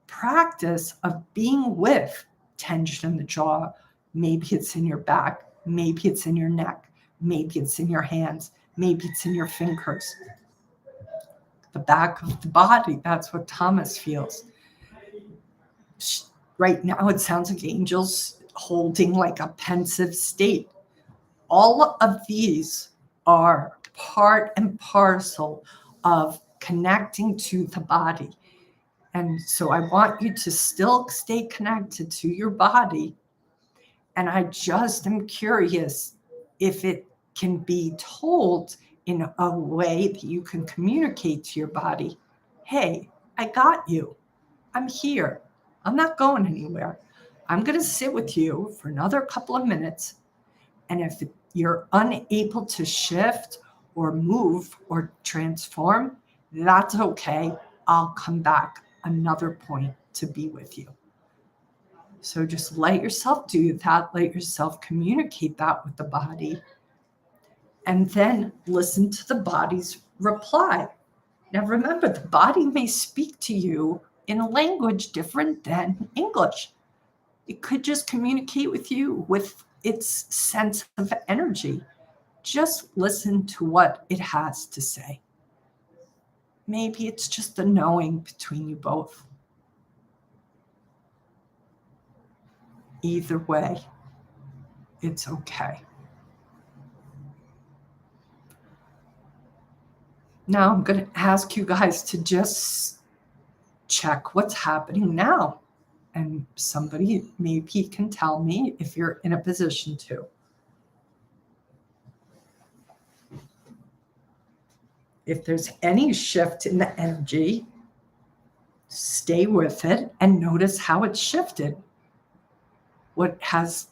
practice of being with tension in the jaw. Maybe it's in your back, maybe it's in your neck, maybe it's in your hands, maybe it's in your fingers. The back of the body, that's what Thomas feels. Right now, it sounds like Angel's holding like a pensive state. All of these are part and parcel of connecting to the body. And so I want you to still stay connected to your body. And I just am curious if it can be told in a way that you can communicate to your body, hey, I got you. I'm here. I'm not going anywhere. I'm going to sit with you for another couple of minutes. And if you're unable to shift or move or transform, that's okay. I'll come back another point to be with you. So just let yourself do that. Let yourself communicate that with the body. And then listen to the body's reply. Now remember, the body may speak to you in a language different than English. It could just communicate with you with its sense of energy. Just listen to what it has to say. maybe it's just the knowing between you both. Either way, it's okay. Now I'm going to ask you guys to just check what's happening now. And somebody maybe can tell me if you're in a position to. If there's any shift in the energy, stay with it and notice how it's shifted. What has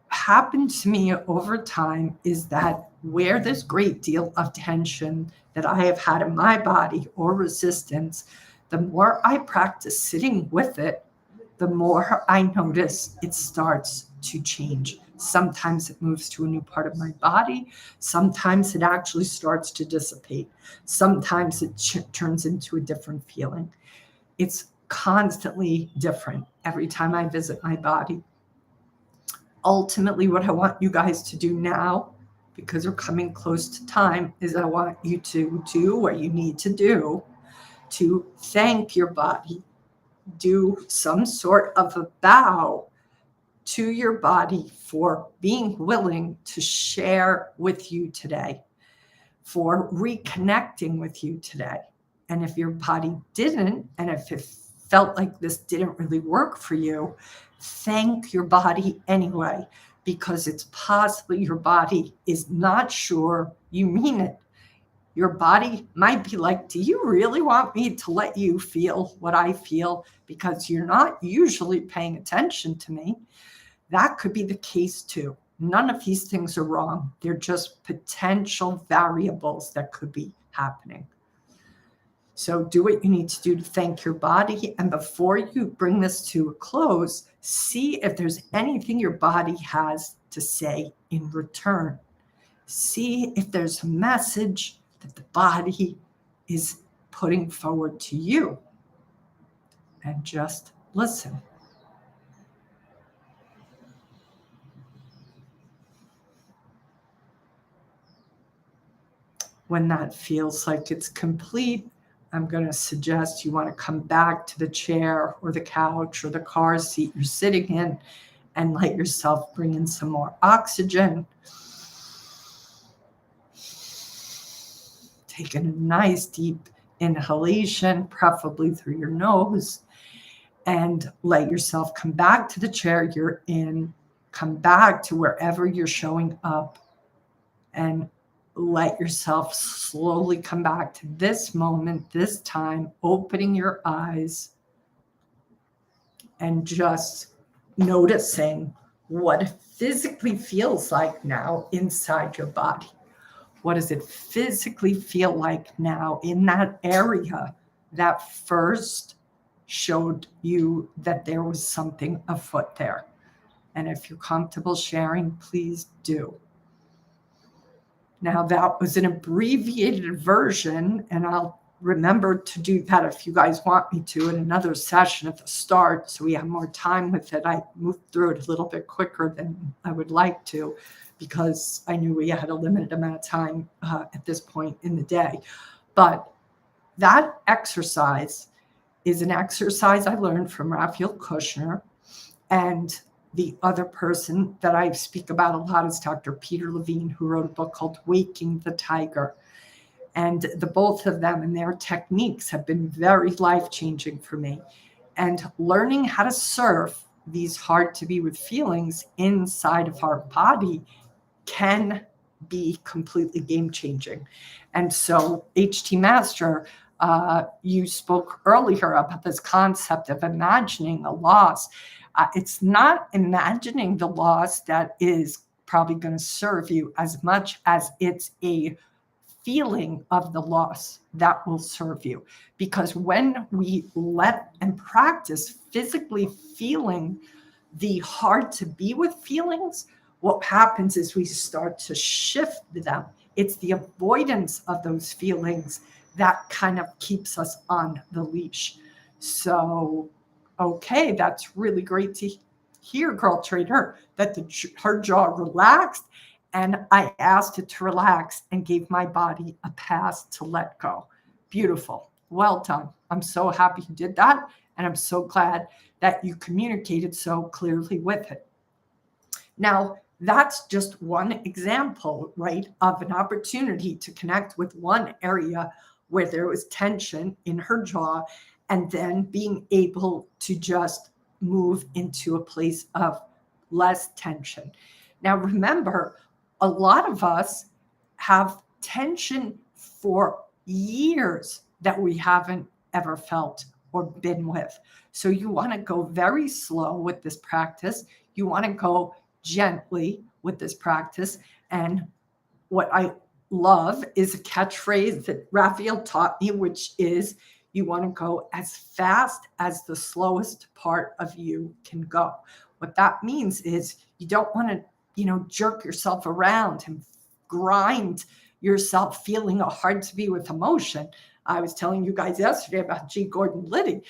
happened to me over time is that where there's great deal of tension that I have had in my body or resistance, the more I practice sitting with it, the more I notice it starts to change. Sometimes it moves to a new part of my body. Sometimes it actually starts to dissipate. Sometimes it turns into a different feeling. It's constantly different every time I visit my body. Ultimately, what I want you guys to do now, because we're coming close to time, is I want you to do what you need to do to thank your body. Do some sort of a bow to your body for being willing to share with you today, for reconnecting with you today. And if your body didn't, and if it felt like this didn't really work for you, thank your body anyway, because it's possible your body is not sure you mean it. Your body might be like, do you really want me to let you feel what I feel? Because you're not usually paying attention to me. That could be the case too. None of these things are wrong. They're just potential variables that could be happening. So do what you need to do to thank your body. And before you bring this to a close, see if there's anything your body has to say in return. See if there's a message that the body is putting forward to you. And just listen. When that feels like it's complete, I'm going to suggest you want to come back to the chair or the couch or the car seat you're sitting in and let yourself bring in some more oxygen. Taking a nice deep inhalation, preferably through your nose, and let yourself come back to the chair you're in, come back to wherever you're showing up, and let yourself slowly come back to this moment, this time, opening your eyes and just noticing what it physically feels like now inside your body. What does it physically feel like now in that area that first showed you that there was something afoot there? And if you're comfortable sharing, please do. Now, that was an abbreviated version, and I'll remember to do that if you guys want me to in another session at the start, so we have more time with it. I moved through it a little bit quicker than I would like to because I knew we had a limited amount of time at this point in the day. But that exercise is an exercise I learned from Raphael Kushner, and the other person that I speak about a lot is Dr. Peter Levine, who wrote a book called Waking the Tiger. And the both of them and their techniques have been very life-changing for me. And learning how to surf these hard to be with feelings inside of our body can be completely game-changing. And so, HT Master, you spoke earlier about this concept of imagining a loss. It's not imagining the loss that is probably going to serve you as much as it's a feeling of the loss that will serve you. Because when we let and practice physically feeling the hard to be with feelings, what happens is we start to shift them. It's the avoidance of those feelings that kind of keeps us on the leash. So, okay, that's really great to hear, Girl Trader, that her jaw relaxed, and I asked it to relax and gave my body a pass to let go. Beautiful. Well done. I'm so happy you did that. And I'm so glad that you communicated so clearly with it. Now, that's just one example, right, of an opportunity to connect with one area where there was tension in her jaw, and then being able to just move into a place of less tension. Now, remember, a lot of us have tension for years that we haven't ever felt or been with. So you want to go very slow with this practice. You want to go gently with this practice. And what I love is a catchphrase that Raphael taught me, which is you want to go as fast as the slowest part of you can go. What that means is you don't want to, jerk yourself around and grind yourself feeling hard to be with emotion. I was telling you guys yesterday about G. Gordon Liddy,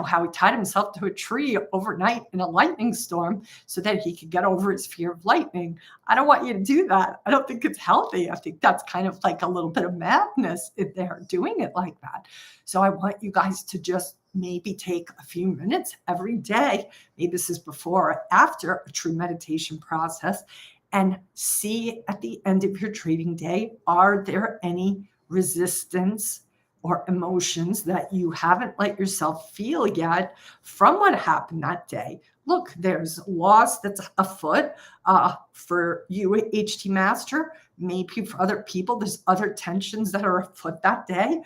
how he tied himself to a tree overnight in a lightning storm so that he could get over his fear of lightning. I don't want you to do that. I don't think it's healthy. I think that's kind of like a little bit of madness if they're doing it like that. So I want you guys to just maybe take a few minutes every day. Maybe this is before or after a true meditation process, and see at the end of your trading day, are there any resistance or emotions that you haven't let yourself feel yet from what happened that day? Look, there's loss that's afoot for you, HT Master. Maybe for other people, there's other tensions that are afoot that day,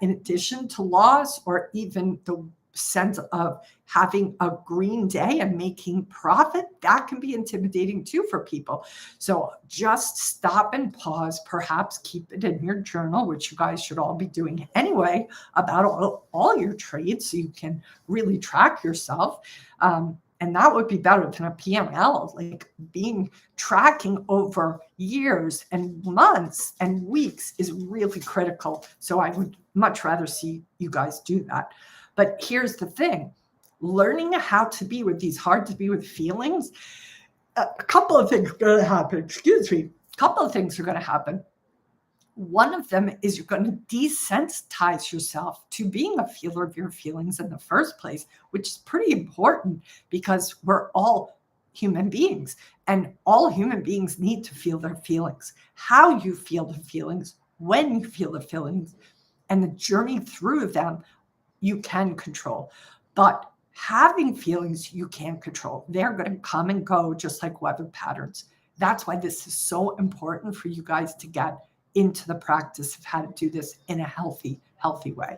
in addition to loss, or even the sense of having a green day and making profit. That can be intimidating too for people. So just stop and pause, perhaps keep it in your journal, which you guys should all be doing anyway, about all your trades, so you can really track yourself. And that would be better than a PML, like tracking over years and months and weeks is really critical. So I would much rather see you guys do that. But here's the thing, learning how to be with these hard to be with feelings, a couple of things are going to happen. A couple of things are going to happen. One of them is you're going to desensitize yourself to being a feeler of your feelings in the first place, which is pretty important because we're all human beings and all human beings need to feel their feelings. How you feel the feelings, when you feel the feelings, and the journey through them, you can control. But having feelings you can't control. They're going to come and go just like weather patterns. That's why this is so important for you guys to get into the practice of how to do this in a healthy way.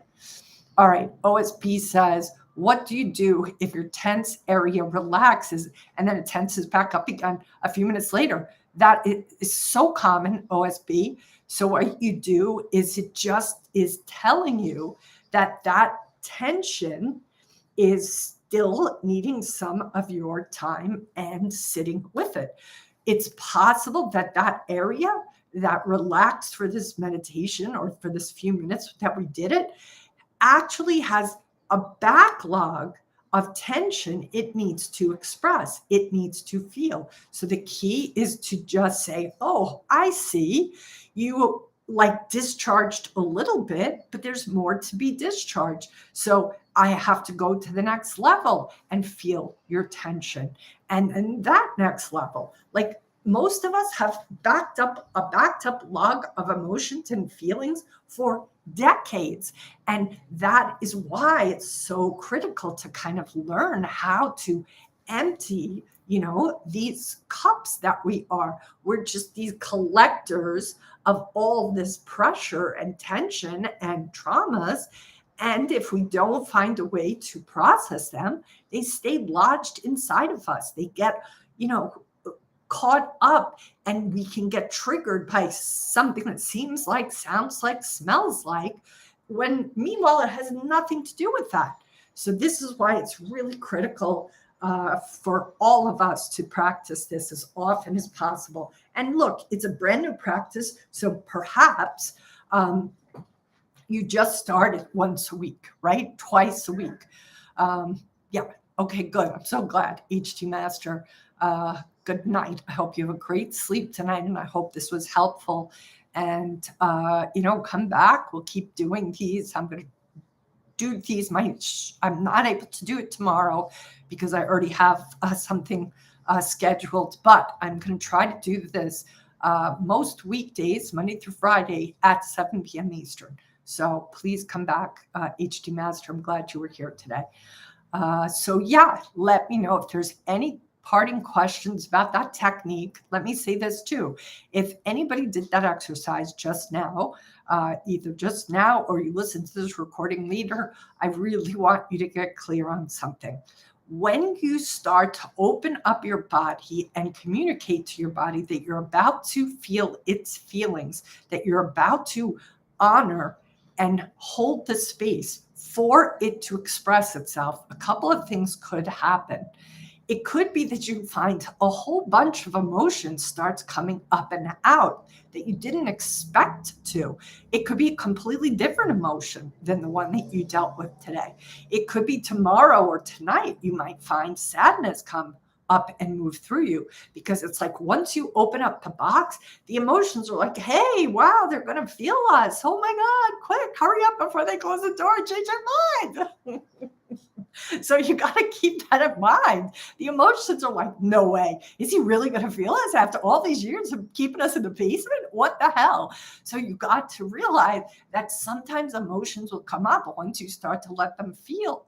All right, OSP says, what do you do if your tense area relaxes and then it tenses back up again a few minutes later? That is so common, OSB. So what you do is it just is telling you that tension is still needing some of your time and sitting with it. It's possible that area that relaxed for this meditation or for this few minutes that we did it actually has a backlog of tension it needs to express, it needs to feel. So the key is to just say, oh, I see you like discharged a little bit, but there's more to be discharged. So I have to go to the next level and feel your tension. And that next level, like most of us have backed up log of emotions and feelings for decades. And that is why it's so critical to kind of learn how to empty, these cups that we are. We're just these collectors of all this pressure and tension and traumas. And if we don't find a way to process them, they stay lodged inside of us. They get, caught up, and we can get triggered by something that seems like, sounds like, smells like, when meanwhile it has nothing to do with that. So this is why it's really critical for all of us to practice this as often as possible. And look, it's a brand new practice, so perhaps you just start it once a week, right? Twice a week. Yeah. Okay, good. I'm so glad. HT Master. Good night. I hope you have a great sleep tonight, and I hope this was helpful. And, come back. We'll keep doing these. I'm going to do these. I'm not able to do it tomorrow because I already have something scheduled, but I'm going to try to do this most weekdays, Monday through Friday at 7 p.m. Eastern. So please come back, HD Master. I'm glad you were here today. So yeah, let me know if there's any parting questions about that technique. Let me say this too. If anybody did that exercise just now, either just now or you listen to this recording later, I really want you to get clear on something. When you start to open up your body and communicate to your body that you're about to feel its feelings, that you're about to honor and hold the space for it to express itself, a couple of things could happen. It could be that you find a whole bunch of emotions starts coming up and out that you didn't expect to. It could be a completely different emotion than the one that you dealt with today. It could be tomorrow or tonight, you might find sadness come up and move through you, because it's like once you open up the box, the emotions are like, hey, wow, they're going to feel us. Oh my God, quick, hurry up before they close the door and change their mind. So you got to keep that in mind. The emotions are like, no way. Is he really going to feel us after all these years of keeping us in the basement? What the hell? So you got to realize that sometimes emotions will come up once you start to let them feel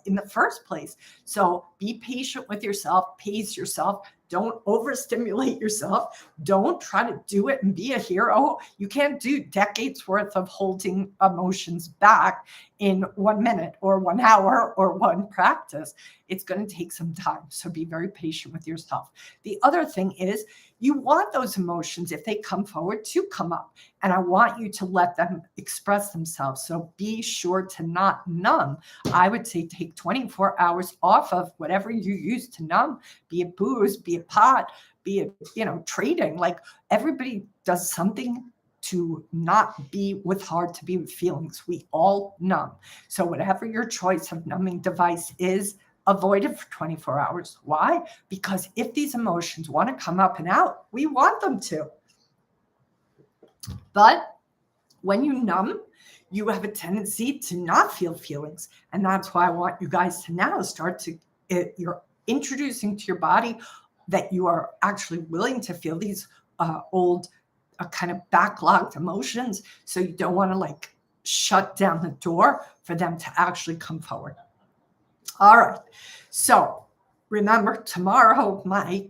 in the first place. So be patient with yourself, pace yourself. Don't overstimulate yourself. Don't try to do it and be a hero. You can't do decades worth of holding emotions back in 1 minute or 1 hour or one practice. It's going to take some time. So be very patient with yourself. The other thing is you want those emotions, if they come forward, to come up. And I want you to let them express themselves. So be sure to not numb. I would say take 24 hours off of whatever you use to numb, be it booze, be it pot, be it, trading. Like everybody does something to not be with hard to be with feelings. We all numb. So whatever your choice of numbing device is, avoid it for 24 hours. Why? Because if these emotions want to come up and out, we want them to. But when you numb, you have a tendency to not feel feelings. And that's why I want you guys to now start to, you're introducing to your body that you are actually willing to feel these old kind of backlogged emotions. So you don't want to shut down the door for them to actually come forward. All right. So remember, tomorrow, my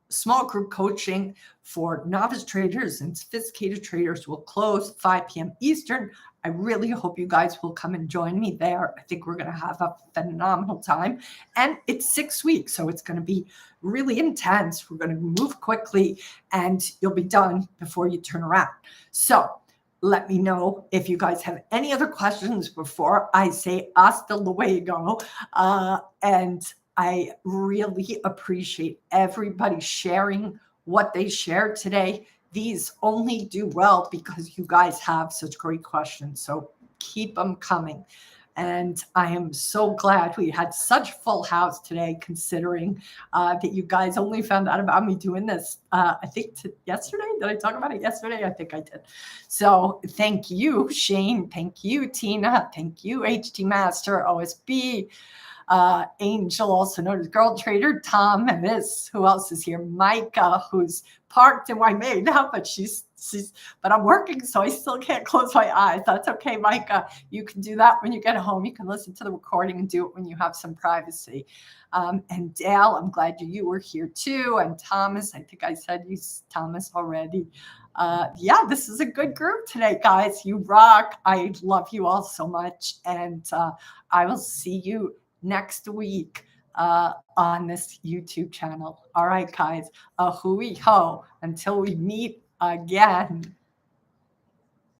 small group coaching for novice traders and sophisticated traders will close 5 p.m. Eastern. I really hope you guys will come and join me there. I think we're going to have a phenomenal time. And it's 6 weeks, so it's going to be really intense. We're going to move quickly, and you'll be done before you turn around. So let me know if you guys have any other questions before I say hasta luego. And I really appreciate everybody sharing what they shared today. These only do well because you guys have such great questions. So keep them coming. And I am so glad we had such a full house today, considering that you guys only found out about me doing this, I think yesterday. Did I talk about it yesterday? I think I did. So thank you, Shane. Thank you, Tina. Thank you, HD Master, OSB. Angel, also known as Girl Trader, Tom, and who else is here? Micah, who's parked in Waimea now, but but I'm working, so I still can't close my eyes. That's okay, Micah. You can do that when you get home. You can listen to the recording and do it when you have some privacy. And Dale, I'm glad you were here too. And Thomas, I think I said you, Thomas, already. Yeah, this is a good group today, guys. You rock. I love you all so much. And I will see you next week on this YouTube channel. All right, guys. A hui ho until we meet again.